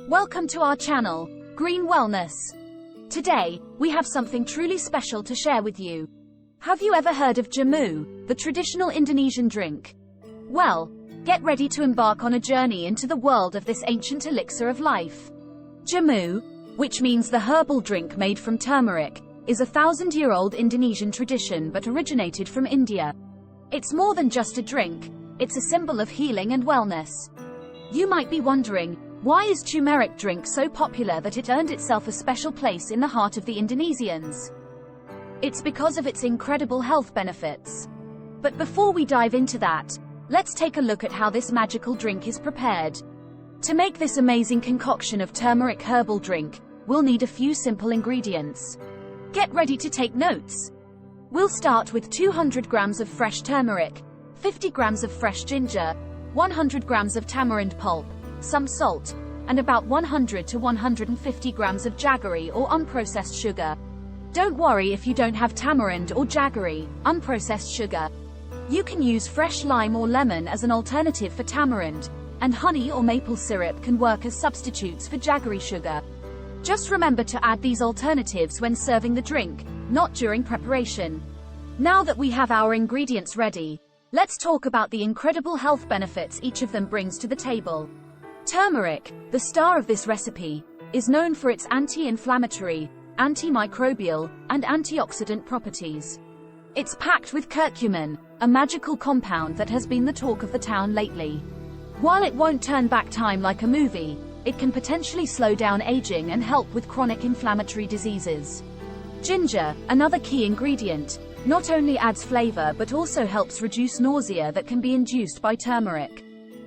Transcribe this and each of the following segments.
Welcome to our channel, Green Wellness. Today, we have something truly special to share with you. Have you ever heard of jamu, the traditional Indonesian drink? Well, get ready to embark on a journey into the world of this ancient elixir of life. Jamu, which means the herbal drink made from turmeric, is a 1,000-year-old Indonesian tradition but originated from India. It's more than just a drink, it's a symbol of healing and wellness. You might be wondering, why is turmeric drink so popular that it earned itself a special place in the heart of the Indonesians? It's because of its incredible health benefits. But before we dive into that, let's take a look at how this magical drink is prepared. To make this amazing concoction of turmeric herbal drink, we'll need a few simple ingredients. Get ready to take notes. We'll start with 200 grams of fresh turmeric, 50 grams of fresh ginger, 100 grams of tamarind pulp, some salt, and about 100 to 150 grams of jaggery or unprocessed sugar. Don't worry if you don't have tamarind or jaggery, unprocessed sugar. You can use fresh lime or lemon as an alternative for tamarind, and honey or maple syrup can work as substitutes for jaggery sugar. Just remember to add these alternatives when serving the drink, not during preparation. Now that we have our ingredients ready, let's talk about the incredible health benefits each of them brings to the table. Turmeric, the star of this recipe, is known for its anti-inflammatory, antimicrobial, and antioxidant properties. It's packed with curcumin, a magical compound that has been the talk of the town lately. While it won't turn back time like a movie, it can potentially slow down aging and help with chronic inflammatory diseases. Ginger, another key ingredient, not only adds flavor but also helps reduce nausea that can be induced by turmeric.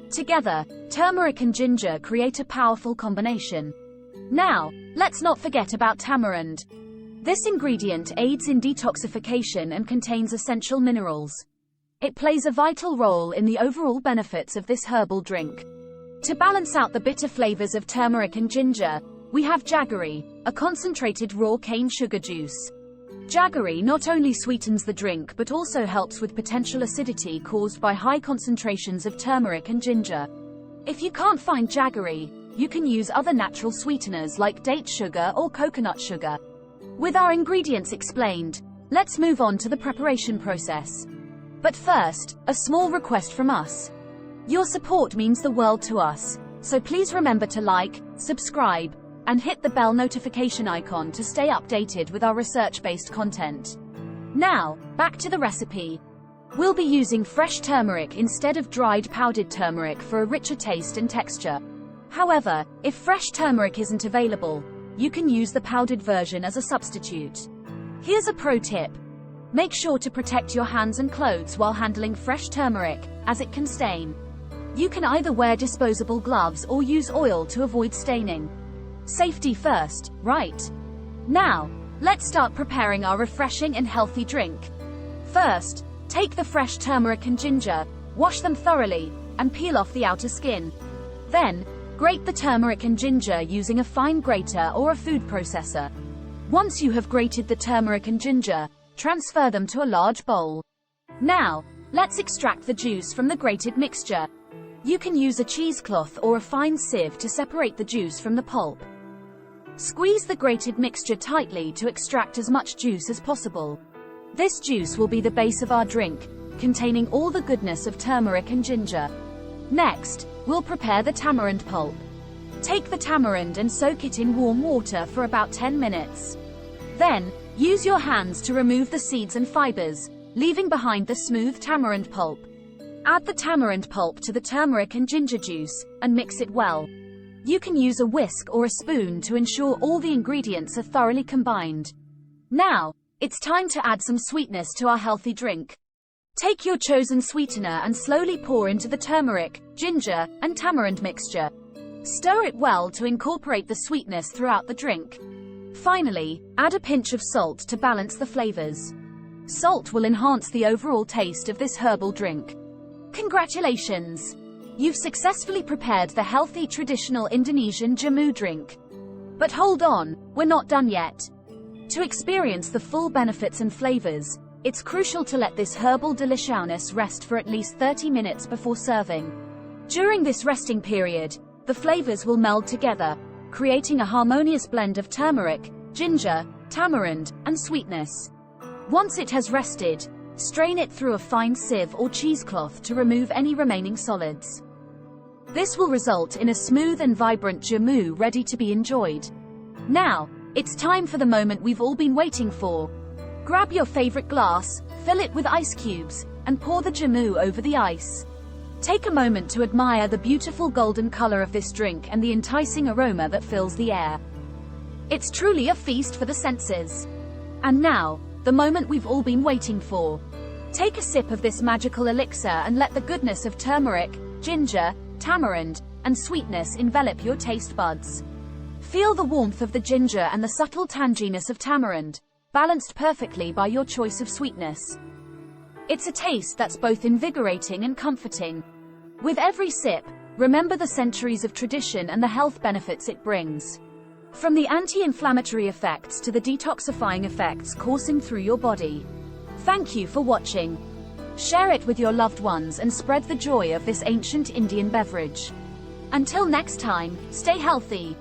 Together, turmeric and ginger create a powerful combination. Now, let's not forget about tamarind. This ingredient aids in detoxification and contains essential minerals. It plays a vital role in the overall benefits of this herbal drink. To balance out the bitter flavors of turmeric and ginger, we have jaggery, a concentrated raw cane sugar juice. Jaggery not only sweetens the drink but also helps with potential acidity caused by high concentrations of turmeric and ginger. If you can't find jaggery, you can use other natural sweeteners like date sugar or coconut sugar. With our ingredients explained, let's move on to the preparation process. But first, a small request from us. Your support means the world to us, so please remember to like, subscribe, and hit the bell notification icon to stay updated with our research-based content. Now, back to the recipe. We'll be using fresh turmeric instead of dried powdered turmeric for a richer taste and texture. However, if fresh turmeric isn't available, you can use the powdered version as a substitute. Here's a pro tip. Make sure to protect your hands and clothes while handling fresh turmeric, as it can stain. You can either wear disposable gloves or use oil to avoid staining. Safety first, right? Now, let's start preparing our refreshing and healthy drink. First, take the fresh turmeric and ginger, wash them thoroughly, and peel off the outer skin. Then, grate the turmeric and ginger using a fine grater or a food processor. Once you have grated the turmeric and ginger, transfer them to a large bowl. Now, let's extract the juice from the grated mixture. You can use a cheesecloth or a fine sieve to separate the juice from the pulp. Squeeze the grated mixture tightly to extract as much juice as possible. This juice will be the base of our drink, containing all the goodness of turmeric and ginger. Next, we'll prepare the tamarind pulp. Take the tamarind and soak it in warm water for about 10 minutes. Then, use your hands to remove the seeds and fibers, leaving behind the smooth tamarind pulp. Add the tamarind pulp to the turmeric and ginger juice, and mix it well. You can use a whisk or a spoon to ensure all the ingredients are thoroughly combined. Now, it's time to add some sweetness to our healthy drink. Take your chosen sweetener and slowly pour into the turmeric, ginger, and tamarind mixture. Stir it well to incorporate the sweetness throughout the drink. Finally, add a pinch of salt to balance the flavors. Salt will enhance the overall taste of this herbal drink. Congratulations! You've successfully prepared the healthy traditional Indonesian jamu drink. But hold on, we're not done yet. To experience the full benefits and flavors, it's crucial to let this herbal deliciousness rest for at least 30 minutes before serving. During this resting period, The flavors will meld together, creating a harmonious blend of turmeric, ginger, tamarind, and sweetness. Once it has rested, strain it through a fine sieve or cheesecloth to remove any remaining solids. This will result in a smooth and vibrant jamu ready to be enjoyed. Now, it's time for the moment we've all been waiting for. Grab your favorite glass, fill it with ice cubes, and pour the jamu over the ice. Take a moment to admire the beautiful golden color of this drink and the enticing aroma that fills the air. It's truly a feast for the senses. And now, the moment we've all been waiting for. Take a sip of this magical elixir and let the goodness of turmeric, ginger, tamarind, and sweetness envelop your taste buds. Feel the warmth of the ginger and the subtle tanginess of tamarind, balanced perfectly by your choice of sweetness. It's a taste that's both invigorating and comforting. With every sip, remember the centuries of tradition and the health benefits it brings. From the anti-inflammatory effects to the detoxifying effects coursing through your body. Thank you for watching. Share it with your loved ones and spread the joy of this ancient Indian beverage. Until next time, stay healthy.